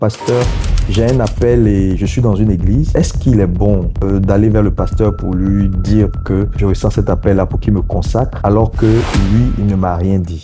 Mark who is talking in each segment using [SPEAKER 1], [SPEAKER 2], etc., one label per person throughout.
[SPEAKER 1] Pasteur, j'ai un appel et je suis dans une église. Est-ce qu'il est bon d'aller vers le pasteur pour lui dire que je ressens cet appel-là pour qu'il me consacre alors que lui, il ne m'a rien dit?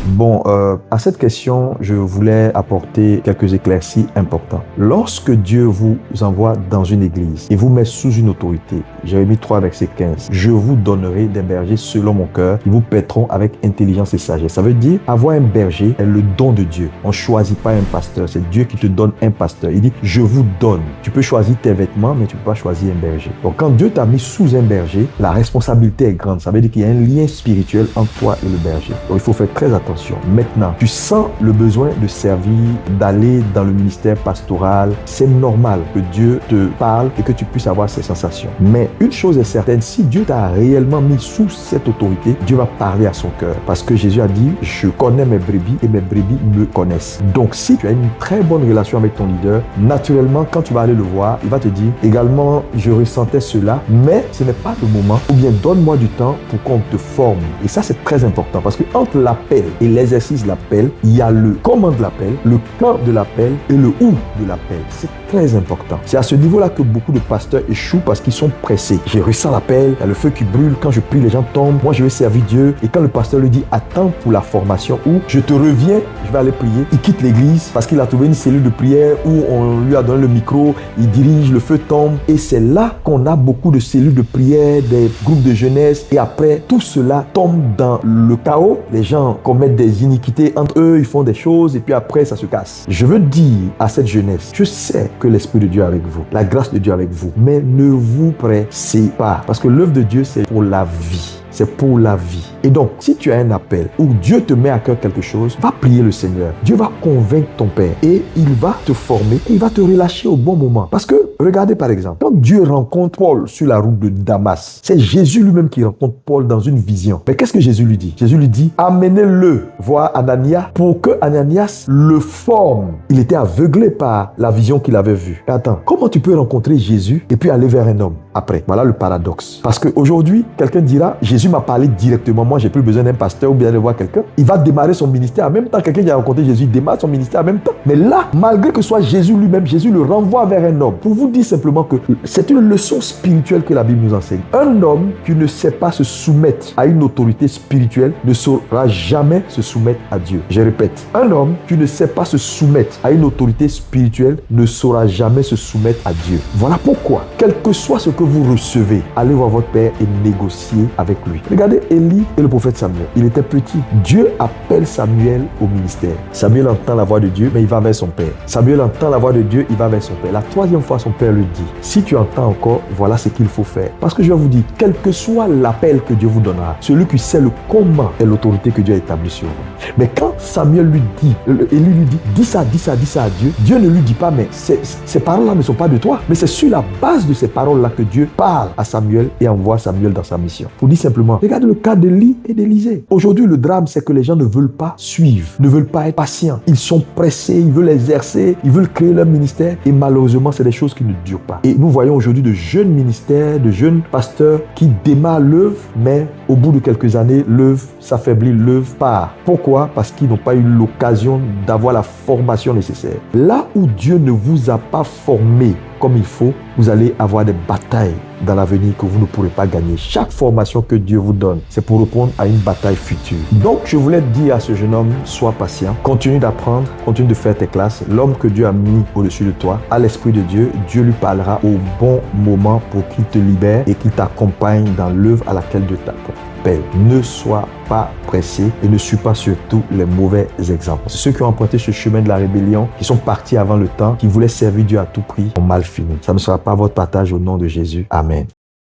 [SPEAKER 1] Bon, à cette question, je voulais apporter quelques éclaircies importants. Lorsque Dieu vous envoie dans une église et vous met sous une autorité, Jérémie 3, verset 15, « Je vous donnerai des bergers selon mon cœur, qui vous paîtront avec intelligence et sagesse. » Ça veut dire, avoir un berger est le don de Dieu. On ne choisit pas un pasteur, c'est Dieu qui te donne un pasteur. Il dit, « Je vous donne. » Tu peux choisir tes vêtements, mais tu ne peux pas choisir un berger. Donc, quand Dieu t'a mis sous un berger, la responsabilité est grande. Ça veut dire qu'il y a un lien spirituel entre toi et le berger. Donc, il faut faire très attention. Maintenant, tu sens le besoin de servir, d'aller dans le ministère pastoral. C'est normal que Dieu te parle et que tu puisses avoir ces sensations. Mais une chose est certaine, si Dieu t'a réellement mis sous cette autorité, Dieu va parler à son cœur. Parce que Jésus a dit, je connais mes brebis et mes brebis me connaissent. Donc, si tu as une très bonne relation avec ton leader, naturellement, quand tu vas aller le voir, il va te dire, également, je ressentais cela, mais ce n'est pas le moment. Ou bien, donne-moi du temps pour qu'on te forme. Et ça, c'est très important parce que entre l'appel et l'exercice de l'appel, il y a le comment de l'appel, le quand de l'appel et le où de l'appel. C'est très important. C'est à ce niveau-là que beaucoup de pasteurs échouent parce qu'ils sont pressés. Je ressens l'appel, il y a le feu qui brûle, quand je prie, les gens tombent, moi je vais servir Dieu. Et quand le pasteur lui dit, attends pour la formation ou je te reviens, je vais aller prier, il quitte l'église parce qu'il a trouvé une cellule de prière où on lui a donné le micro, il dirige, le feu tombe. Et c'est là qu'on a beaucoup de cellules de prière, des groupes de jeunesse. Et après, tout cela tombe dans le chaos. Les gens commettent des iniquités entre eux, ils font des choses et puis après ça se casse. Je veux dire à cette jeunesse, je sais que l'Esprit de Dieu est avec vous, la grâce de Dieu est avec vous, mais ne vous pressez pas parce que l'œuvre de Dieu c'est pour la vie. C'est pour la vie. Et donc, si tu as un appel où Dieu te met à cœur quelque chose, va prier le Seigneur. Dieu va convaincre ton Père et il va te former et il va te relâcher au bon moment. Parce que, regardez par exemple, quand Dieu rencontre Paul sur la route de Damas, c'est Jésus lui-même qui rencontre Paul dans une vision. Mais qu'est-ce que Jésus lui dit? Jésus lui dit, amenez-le voir Ananias pour que Ananias le forme. Il était aveuglé par la vision qu'il avait vue. Et attends, comment tu peux rencontrer Jésus et puis aller vers un homme après? Voilà le paradoxe. Parce qu'aujourd'hui, quelqu'un dira, Jésus m'a parlé directement, moi j'ai plus besoin d'un pasteur ou bien d'aller voir quelqu'un. Il va démarrer son ministère en même temps. Quelqu'un qui a rencontré Jésus démarre son ministère en même temps. Mais là, malgré que ce soit Jésus lui-même, Jésus le renvoie vers un homme. Pour vous dire simplement que c'est une leçon spirituelle que la Bible nous enseigne. Un homme qui ne sait pas se soumettre à une autorité spirituelle ne saura jamais se soumettre à Dieu. Je répète, un homme qui ne sait pas se soumettre à une autorité spirituelle ne saura jamais se soumettre à Dieu. Voilà pourquoi, quel que soit ce que vous recevez, allez voir votre Père et négociez avec lui. Regardez Élie et le prophète Samuel. Il était petit. Dieu appelle Samuel au ministère. Samuel entend la voix de Dieu, mais il va vers son père. Samuel entend la voix de Dieu, il va vers son père. La troisième fois, son père lui dit, si tu entends encore, voilà ce qu'il faut faire. Parce que je vais vous dire, quel que soit l'appel que Dieu vous donnera, celui qui sait le comment est l'autorité que Dieu a établie sur vous. Mais quand Samuel lui dit, Élie lui dit, dis ça à Dieu, Dieu ne lui dit pas, mais ces paroles-là ne sont pas de toi. Mais c'est sur la base de ces paroles-là que Dieu parle à Samuel et envoie Samuel dans sa mission. Pour dire simplement, regardez le cas d'Élie et d'Élisée. Aujourd'hui, le drame, c'est que les gens ne veulent pas suivre, ne veulent pas être patients. Ils sont pressés, ils veulent exercer, ils veulent créer leur ministère et malheureusement, c'est des choses qui ne durent pas. Et nous voyons aujourd'hui de jeunes ministères, de jeunes pasteurs qui démarrent l'œuvre, mais au bout de quelques années, l'œuvre s'affaiblit, l'œuvre part. Pourquoi? Parce qu'ils n'ont pas eu l'occasion d'avoir la formation nécessaire. Là où Dieu ne vous a pas formé comme il faut, vous allez avoir des batailles dans l'avenir que vous ne pourrez pas gagner. Chaque formation que Dieu vous donne, c'est pour répondre à une bataille future. Donc, je voulais dire à ce jeune homme, sois patient, continue d'apprendre, continue de faire tes classes. L'homme que Dieu a mis au-dessus de toi, à l'Esprit de Dieu, Dieu lui parlera au bon moment pour qu'il te libère et qu'il t'accompagne dans l'œuvre à laquelle Dieu t'appelle. Ne sois pas pressé et ne suis pas surtout les mauvais exemples. Ceux qui ont emprunté ce chemin de la rébellion, qui sont partis avant le temps, qui voulaient servir Dieu à tout prix, ont mal fini. Ça ne sera pas votre partage au nom de Jésus. Amen.